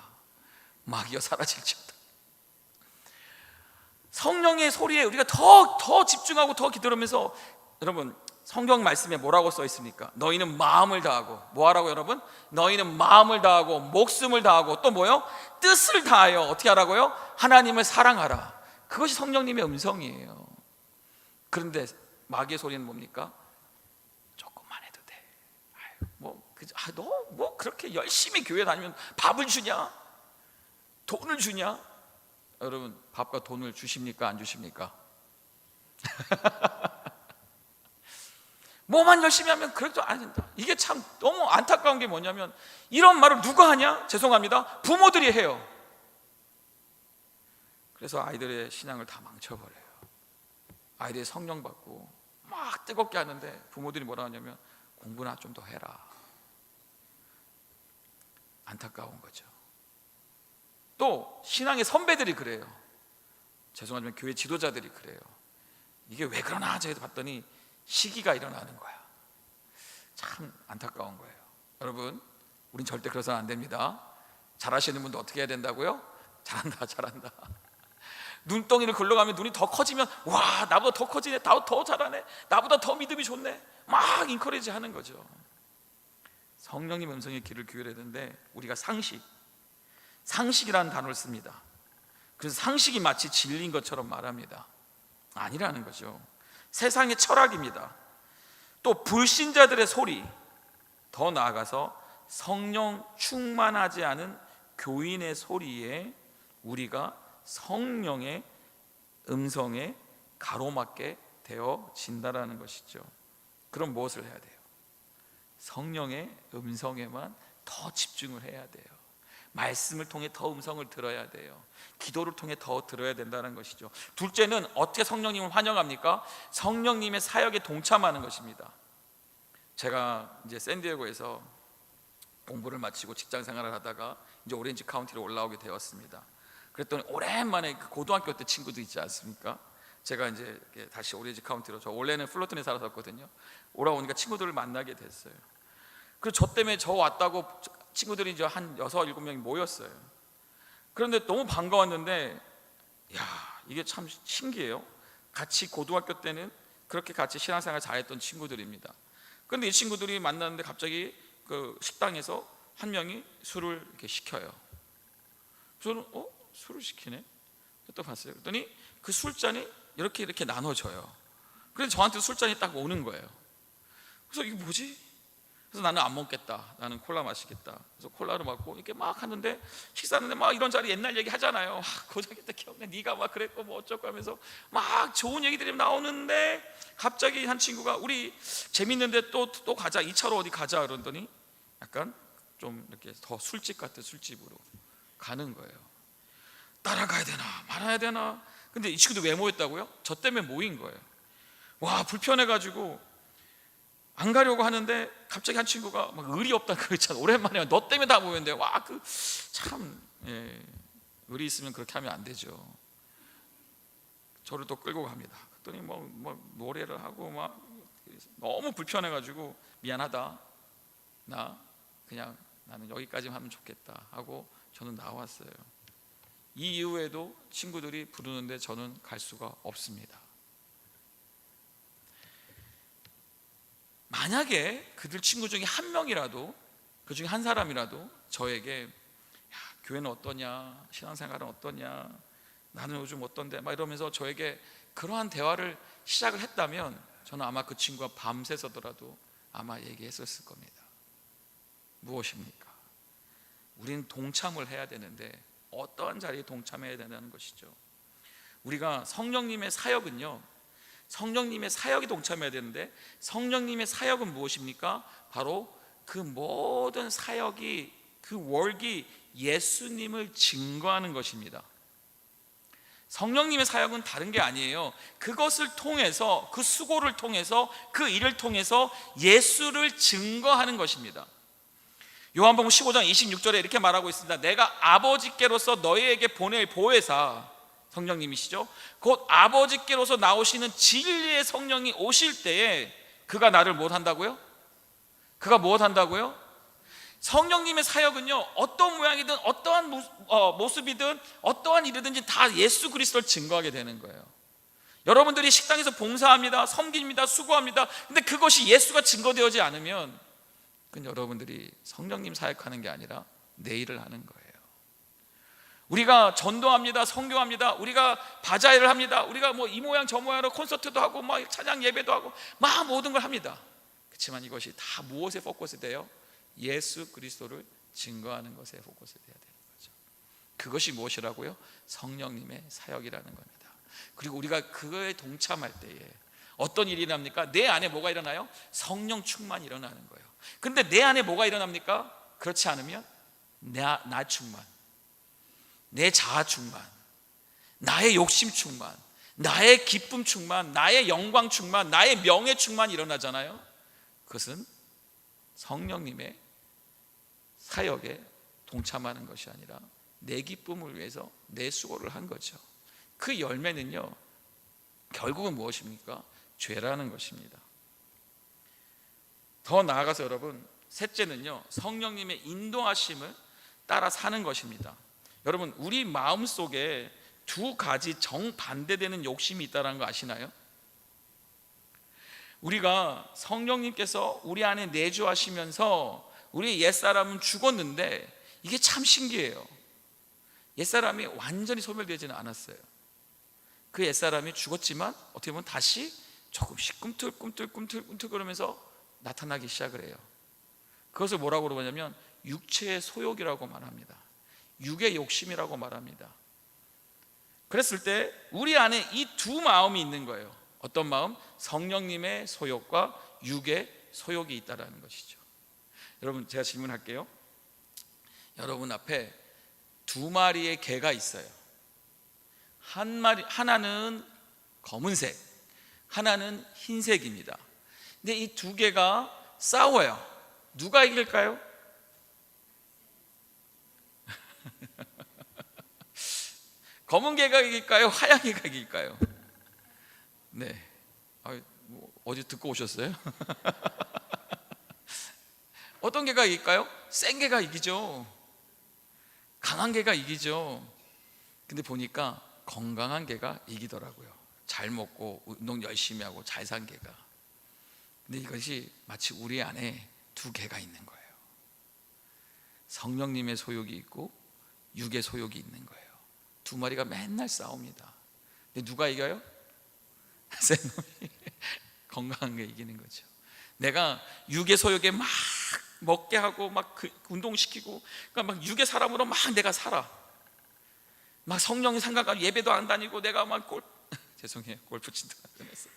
마귀여 사라질지어다. 성령의 소리에 우리가 더 집중하고 더 기도하면서, 여러분 성경 말씀에 뭐라고 써 있습니까? 너희는 마음을 다하고, 뭐 하라고 여러분? 너희는 마음을 다하고 목숨을 다하고 또 뭐요? 뜻을 다하여 어떻게 하라고요? 하나님을 사랑하라. 그것이 성령님의 음성이에요. 그런데 마귀의 소리는 뭡니까? 너 뭐 그렇게 열심히 교회 다니면 밥을 주냐? 돈을 주냐? 여러분, 밥과 돈을 주십니까? 안 주십니까? 뭐만 열심히 하면 그래도 안 된다. 이게 참 너무 안타까운 게 뭐냐면 이런 말을 누가 하냐? 죄송합니다, 부모들이 해요. 그래서 아이들의 신앙을 다 망쳐버려요. 아이들이 성령 받고 막 뜨겁게 하는데 부모들이 뭐라 하냐면 공부나 좀 더 해라. 안타까운 거죠. 또 신앙의 선배들이 그래요. 죄송하지만 교회 지도자들이 그래요. 이게 왜 그러나 저희도 봤더니 시기가 일어나는 거야. 참 안타까운 거예요. 여러분, 우린 절대 그래서는 안 됩니다. 잘하시는 분도 어떻게 해야 된다고요? 잘한다. 눈덩이를 굴러가면 눈이 더 커지면 와, 나보다 더 커지네, 더 잘하네, 나보다 더 믿음이 좋네, 막 인커리지 하는 거죠. 성령님 음성의 귀를 기울여야 되는데 우리가 상식이라는 단어를 씁니다. 그래서 상식이 마치 진리인 것처럼 말합니다. 아니라는 거죠. 세상의 철학입니다. 또 불신자들의 소리, 더 나아가서 성령 충만하지 않은 교인의 소리에 우리가 성령의 음성에 가로막게 되어진다라는 것이죠. 그럼 무엇을 해야 돼요? 성령의 음성에만 더 집중을 해야 돼요. 말씀을 통해 더 음성을 들어야 돼요. 기도를 통해 더 들어야 된다는 것이죠. 둘째는 어떻게 성령님을 환영합니까? 성령님의 사역에 동참하는 것입니다. 제가 이제 샌디에고에서 공부를 마치고 직장 생활을 하다가 이제 오렌지 카운티로 올라오게 되었습니다. 그랬더니 오랜만에 그 고등학교 때 친구들 있지 않습니까? 제가 이제 다시 오렌지 카운티로, 저 원래는 플로튼에 살았었거든요. 올라오니까 친구들을 만나게 됐어요. 그리고 저 때문에 저 왔다고 친구들이 이제 한 6, 7명이 모였어요. 그런데 너무 반가웠는데, 이게 참 신기해요. 같이 고등학교 때는 그렇게 같이 신앙생활 잘했던 친구들입니다. 그런데 이 친구들이 만났는데 갑자기 그 식당에서 한 명이 술을 이렇게 시켜요. 저는 술을 시키네? 또 봤어요. 그랬더니 그 술잔이 이렇게 나눠져요. 그래서 저한테 술잔이 딱 오는 거예요. 그래서 이게 뭐지? 그래서 나는 안 먹겠다, 나는 콜라 마시겠다. 그래서 콜라를 먹고 이렇게 막 하는데, 식사하는데 막 이런 자리 옛날 얘기 하잖아요. 고등학교 때 기억나, 네가 막 그랬고 뭐 어쩌고 하면서 막 좋은 얘기들이 나오는데, 갑자기 한 친구가 우리 재밌는데 또 가자, 2차로 어디 가자 그러더니 약간 좀 이렇게 더 술집 같은 술집으로 가는 거예요. 따라가야 되나 말아야 되나. 근데 이 친구들 왜 모였다고요? 저 때문에 모인 거예요. 와, 불편해가지고 안 가려고 하는데 갑자기 한 친구가 막 의리 없다 그랬잖아. 오랜만에 너 때문에 다 모였는데, 와, 그 참, 의리 있으면 그렇게 하면 안 되죠. 저를 또 끌고 갑니다. 그랬더니 뭐 노래를 하고 막 너무 불편해가지고 미안하다, 나는 여기까지만 하면 좋겠다 하고 저는 나왔어요. 이 이후에도 친구들이 부르는데 저는 갈 수가 없습니다. 만약에 그들 친구 중에 한 명이라도, 그 중에 한 사람이라도 저에게 야, 교회는 어떠냐, 신앙생활은 어떠냐, 나는 요즘 어떤데 막 이러면서 저에게 그러한 대화를 시작을 했다면 저는 아마 그 친구가 밤새서더라도 아마 얘기했었을 겁니다. 무엇입니까? 우리는 동참을 해야 되는데 어떠한 자리에 동참해야 된다는 것이죠. 우리가 성령님의 사역은요, 성령님의 사역에 동참해야 되는데 성령님의 사역은 무엇입니까? 바로 그 모든 사역이, 그 월기 예수님을 증거하는 것입니다. 성령님의 사역은 다른 게 아니에요. 그것을 통해서, 그 수고를 통해서, 그 일을 통해서 예수를 증거하는 것입니다. 요한복음 15장 26절에 이렇게 말하고 있습니다. 내가 아버지께로서 너희에게 보낼 보혜사, 성령님이시죠. 곧 아버지께로서 나오시는 진리의 성령이 오실 때에 그가 나를 무엇한다고요? 그가 무엇한다고요? 성령님의 사역은요, 어떤 모양이든 어떠한 모습이든 어떠한 일이든지 다 예수 그리스도를 증거하게 되는 거예요. 여러분들이 식당에서 봉사합니다, 섬깁니다, 수고합니다. 근데 그것이 예수가 증거되어지지 않으면 그건 여러분들이 성령님 사역하는 게 아니라 내 일을 하는 거예요. 우리가 전도합니다, 선교합니다, 우리가 바자회를 합니다, 우리가 뭐 이 모양 저 모양으로 콘서트도 하고 막 찬양 예배도 하고 막 모든 걸 합니다. 그렇지만 이것이 다 무엇에 포커스 돼요? 예수 그리스도를 증거하는 것에 포커스 돼야 되는 거죠. 그것이 무엇이라고요? 성령님의 사역이라는 겁니다. 그리고 우리가 그거에 동참할 때에 어떤 일이 일어납니까? 내 안에 뭐가 일어나요? 성령 충만이 일어나는 거예요. 근데 내 안에 뭐가 일어납니까? 그렇지 않으면 나 충만, 내 자아 충만, 나의 욕심 충만, 나의 기쁨 충만, 나의 영광 충만, 나의 명예 충만이 일어나잖아요. 그것은 성령님의 사역에 동참하는 것이 아니라 내 기쁨을 위해서 내 수고를 한 거죠. 그 열매는요, 결국은 무엇입니까? 죄라는 것입니다. 더 나아가서 여러분, 셋째는요, 성령님의 인도하심을 따라 사는 것입니다. 여러분, 우리 마음속에 두 가지 정반대되는 욕심이 있다는 거 아시나요? 우리가 성령님께서 우리 안에 내주하시면서 우리 옛사람은 죽었는데 이게 참 신기해요. 옛사람이 완전히 소멸되지는 않았어요. 그 옛사람이 죽었지만 어떻게 보면 다시 조금씩 꿈틀꿈틀 그러면서 나타나기 시작을 해요. 그것을 뭐라고 그러냐면 육체의 소욕이라고 말합니다. 육의 욕심이라고 말합니다. 그랬을 때 우리 안에 이 두 마음이 있는 거예요. 어떤 마음? 성령님의 소욕과 육의 소욕이 있다라는 것이죠. 여러분, 제가 질문할게요. 여러분 앞에 두 마리의 개가 있어요. 하나는 검은색, 하나는 흰색입니다. 근데 이 두 개가 싸워요. 누가 이길까요? 검은 개가 이길까요? 하얀 개가 이길까요? 네, 어디 듣고 오셨어요? 어떤 개가 이길까요? 센 개가 이기죠. 강한 개가 이기죠. 근데 보니까 건강한 개가 이기더라고요. 잘 먹고 운동 열심히 하고 잘 산 개가. 근데 이것이 마치 우리 안에 두 개가 있는 거예요. 성령님의 소욕이 있고 육의 소욕이 있는 거예요. 두 마리가 맨날 싸웁니다. 근데 누가 이겨요? 센 놈이 건강한 게 이기는 거죠. 내가 육의 소욕에 막 먹게 하고 막 운동시키고, 그러니까 막 육의 사람으로 막 내가 살아. 막 성령이 상가가 예배도 안 다니고 내가 막 죄송해요, 골프 친다 그랬어.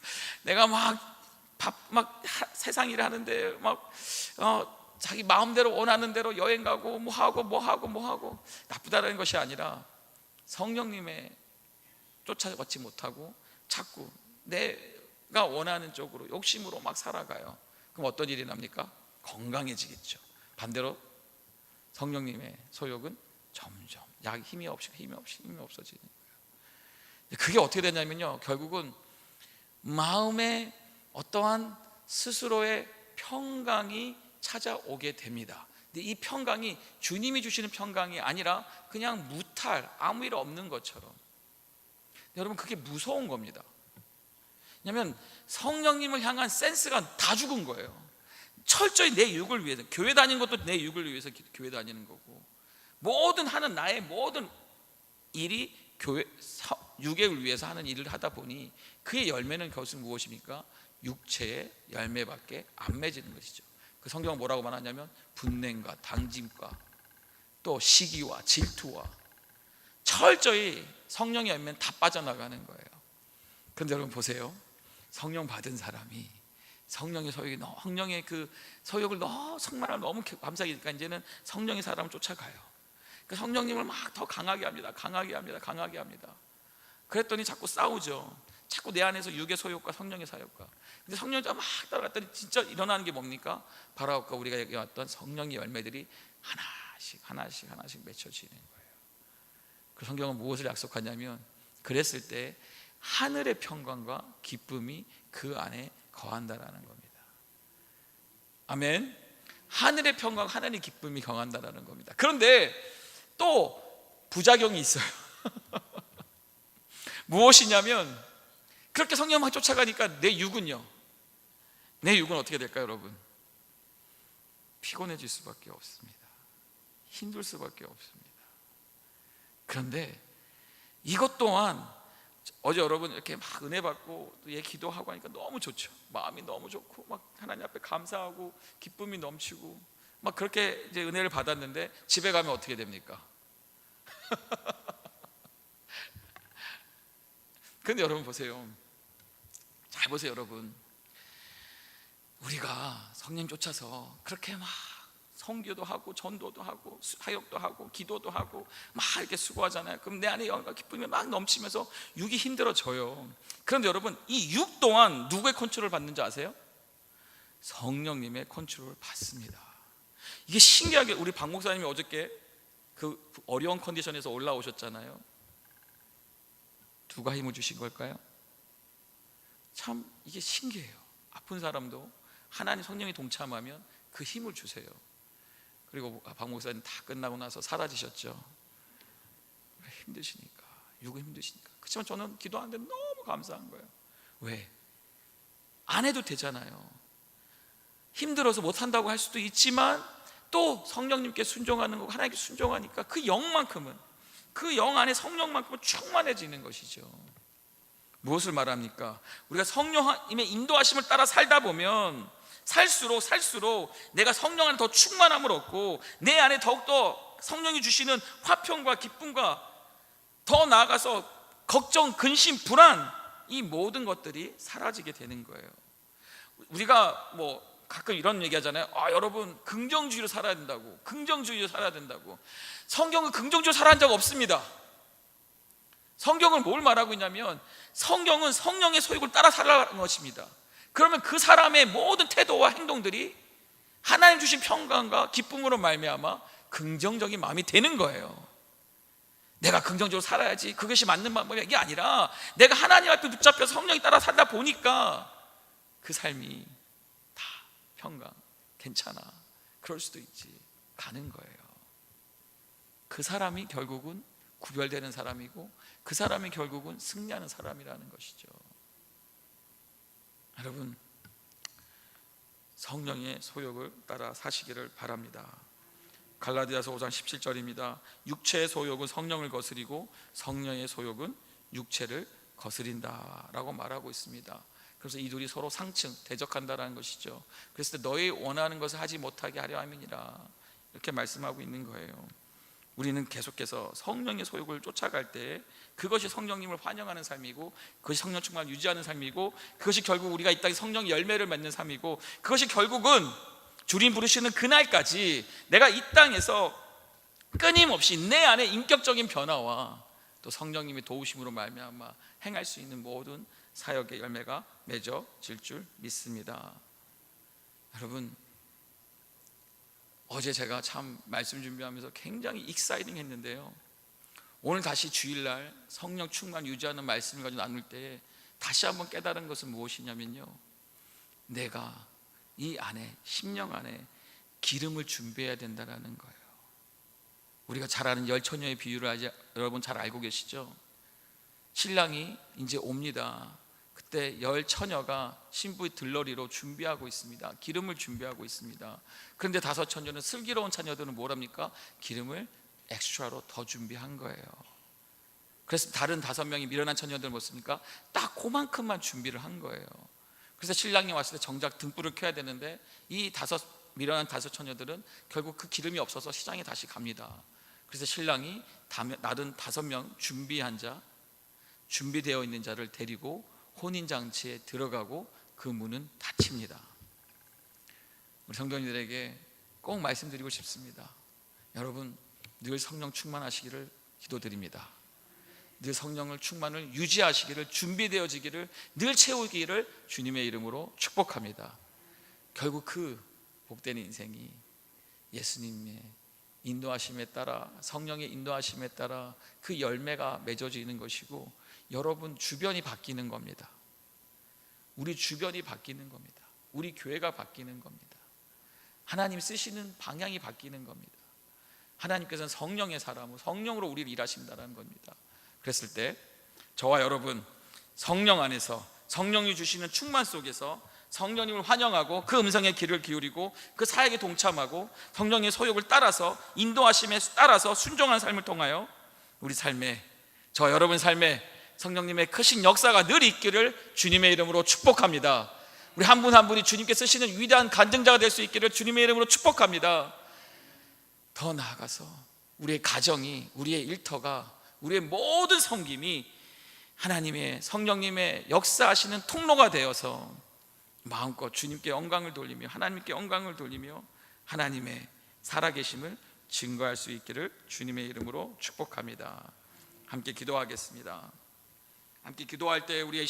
내가 막 세상 일 하는데 막 자기 마음대로 원하는 대로 여행 가고 뭐 하고 나쁘다는 것이 아니라 성령님의 쫓아받지 못하고 자꾸 내가 원하는 쪽으로 욕심으로 막 살아가요. 그럼 어떤 일이 납니까? 건강해지겠죠. 반대로 성령님의 소욕은 점점 힘이 없어지는 거예요. 그게 어떻게 되냐면요, 결국은 마음에 어떠한 스스로의 평강이 찾아오게 됩니다. 근데 이 평강이 주님이 주시는 평강이 아니라 그냥 무탈, 아무 일 없는 것처럼. 여러분, 그게 무서운 겁니다. 왜냐하면 성령님을 향한 센스가 다 죽은 거예요. 철저히 내 육을 위해서, 교회 다니는 것도 내 육을 위해서 교회 다니는 거고, 모든 하는 나의 모든 일이 육을 위해서 하는 일을 하다 보니 그의 열매는 결국 무엇입니까? 육체의 열매밖에 안 맺는 것이죠. 그 성경은 뭐라고 말하냐면 분냉과 당짐과 또 시기와 질투와, 철저히 성령의 열매는 다 빠져나가는 거예요. 그런데 여러분 보세요. 성령 받은 사람이 성령의 그 소욕을 성만을 너무 감사하니까 이제는 성령의 사람을 쫓아가요. 그 성령님을 막 더 강하게 합니다. 그랬더니 자꾸 싸우죠. 자꾸 내 안에서 육의 소욕과 성령의 사욕과. 근데 성령이 막 따라갔더니 진짜 일어나는 게 뭡니까? 바로 아까 우리가 얘기해왔던 성령의 열매들이 하나씩 맺혀지는 거예요. 그 성경은 무엇을 약속하냐면, 그랬을 때 하늘의 평강과 기쁨이 그 안에 거한다라는 겁니다. 아멘. 하늘의 평강, 하나님의 기쁨이 거한다라는 겁니다. 그런데 또 부작용이 있어요. 무엇이냐면, 그렇게 성령만 쫓아가니까 내 육은 어떻게 될까요, 여러분? 피곤해질 수밖에 없습니다. 힘들 수밖에 없습니다. 그런데 이것 또한 어제 여러분 이렇게 막 은혜 받고 또 기도하고 하니까 너무 좋죠. 마음이 너무 좋고 막 하나님 앞에 감사하고 기쁨이 넘치고 막 그렇게 이제 은혜를 받았는데 집에 가면 어떻게 됩니까? 근데 여러분 보세요. 잘 보세요, 여러분. 우리가 성령 쫓아서 그렇게 막 성교도 하고 전도도 하고 사역도 하고 기도도 하고 막 이렇게 수고하잖아요. 그럼 내 안에 영광과 기쁨이 막 넘치면서 육이 힘들어져요. 그런데 여러분, 이 육 또한 누구의 컨트롤을 받는지 아세요? 성령님의 컨트롤을 받습니다. 이게 신기하게 우리 박 목사님이 어저께 그 어려운 컨디션에서 올라오셨잖아요. 누가 힘을 주신 걸까요? 참 이게 신기해요. 아픈 사람도 하나님 성령이 동참하면 그 힘을 주세요. 그리고 박 목사님 다 끝나고 나서 사라지셨죠. 힘드시니까, 육은 힘드시니까. 그렇지만 저는 기도하는데 너무 감사한 거예요. 왜? 안 해도 되잖아요. 힘들어서 못한다고 할 수도 있지만 또 성령님께 순종하는 거, 하나님께 순종하니까 그 영만큼은, 그 영 안에 성령만큼은 충만해지는 것이죠. 무엇을 말합니까? 우리가 성령님의 인도하심을 따라 살다 보면 살수록 내가 성령 안에 더 충만함을 얻고 내 안에 더욱더 성령이 주시는 화평과 기쁨과 더 나아가서 걱정, 근심, 불안, 이 모든 것들이 사라지게 되는 거예요. 우리가 가끔 이런 얘기 하잖아요. 여러분 긍정주의로 살아야 된다고, 긍정주의로 살아야 된다고. 성경은 긍정주의로 살아간 적 없습니다. 성경은 뭘 말하고 있냐면, 성경은 성령의 소욕을 따라 살아가는 것입니다. 그러면 그 사람의 모든 태도와 행동들이 하나님 주신 평강과 기쁨으로 말미암아 긍정적인 마음이 되는 거예요. 내가 긍정적으로 살아야지, 그것이 맞는 방법이 이게 아니라 내가 하나님 앞에 붙잡혀 성령이 따라 살다 보니까 그 삶이 다 평강, 괜찮아, 그럴 수도 있지, 가는 거예요. 그 사람이 결국은 구별되는 사람이고 그 사람이 결국은 승리하는 사람이라는 것이죠. 여러분, 성령의 소욕을 따라 사시기를 바랍니다. 갈라디아서 5장 17절입니다. 육체의 소욕은 성령을 거스리고 성령의 소욕은 육체를 거스린다 라고 말하고 있습니다. 그래서 이 둘이 서로 상층, 대적한다라는 것이죠. 그래서 너희 원하는 것을 하지 못하게 하려 함이니라, 이렇게 말씀하고 있는 거예요. 우리는 계속해서 성령의 소욕을 쫓아갈 때 그것이 성령님을 환영하는 삶이고, 그것이 성령 충만을 유지하는 삶이고, 그것이 결국 우리가 이 땅에 성령 열매를 맺는 삶이고, 그것이 결국은 주님 부르시는 그날까지 내가 이 땅에서 끊임없이 내 안에 인격적인 변화와 또 성령님의 도우심으로 말미암아 행할 수 있는 모든 사역의 열매가 맺어질 줄 믿습니다. 여러분, 어제 제가 참 말씀 준비하면서 굉장히 익사이딩 했는데요, 오늘 다시 주일날 성령 충만 유지하는 말씀을 가지고 나눌 때 다시 한번 깨달은 것은 무엇이냐면요, 내가 이 안에, 심령 안에 기름을 준비해야 된다는 거예요. 우리가 잘 아는 열처녀의 비유를 여러분 잘 알고 계시죠? 신랑이 이제 옵니다. 그때 열처녀가 신부의 들러리로 준비하고 있습니다. 기름을 준비하고 있습니다. 그런데 5처녀는, 슬기로운 처녀들은 뭐랍니까? 기름을 엑스트라로 더 준비한 거예요. 그래서 다른 5명이 미련한 처녀들은 뭐습니까? 딱 그만큼만 준비를 한 거예요. 그래서 신랑이 왔을 때 정작 등불을 켜야 되는데 이 미련한 5처녀들은 결국 그 기름이 없어서 시장에 다시 갑니다. 그래서 신랑이 다른 5명 준비한 자, 준비되어 있는 자를 데리고 혼인장치에 들어가고 그 문은 닫힙니다. 우리 성도님들에게 꼭 말씀드리고 싶습니다. 여러분, 늘 성령 충만하시기를 기도드립니다. 늘 성령을 충만을 유지하시기를, 준비되어지기를, 늘 채우기를 주님의 이름으로 축복합니다. 결국 그 복된 인생이 예수님의 인도하심에 따라, 성령의 인도하심에 따라 그 열매가 맺어지는 것이고, 여러분 주변이 바뀌는 겁니다. 우리 주변이 바뀌는 겁니다. 우리 교회가 바뀌는 겁니다. 하나님 쓰시는 방향이 바뀌는 겁니다. 하나님께서는 성령의 사람으로, 성령으로 우리를 일하신다는 겁니다. 그랬을 때 저와 여러분, 성령 안에서, 성령이 주시는 충만 속에서 성령님을 환영하고 그 음성에 귀를 기울이고 그 사역에 동참하고 성령의 소욕을 따라서, 인도하심에 따라서 순종한 삶을 통하여 우리 삶에, 저 여러분 삶에 성령님의 크신 역사가 늘 있기를 주님의 이름으로 축복합니다. 우리 한 분 한 분이 주님께 쓰시는 위대한 간증자가 될 수 있기를 주님의 이름으로 축복합니다. 더 나아가서 우리의 가정이, 우리의 일터가, 우리의 모든 섬김이 하나님의, 성령님의 역사하시는 통로가 되어서 마음껏 주님께 영광을 돌리며, 하나님께 영광을 돌리며 하나님의 살아계심을 증거할 수 있기를 주님의 이름으로 축복합니다. 함께 기도하겠습니다. 함께 기도할 때 우리의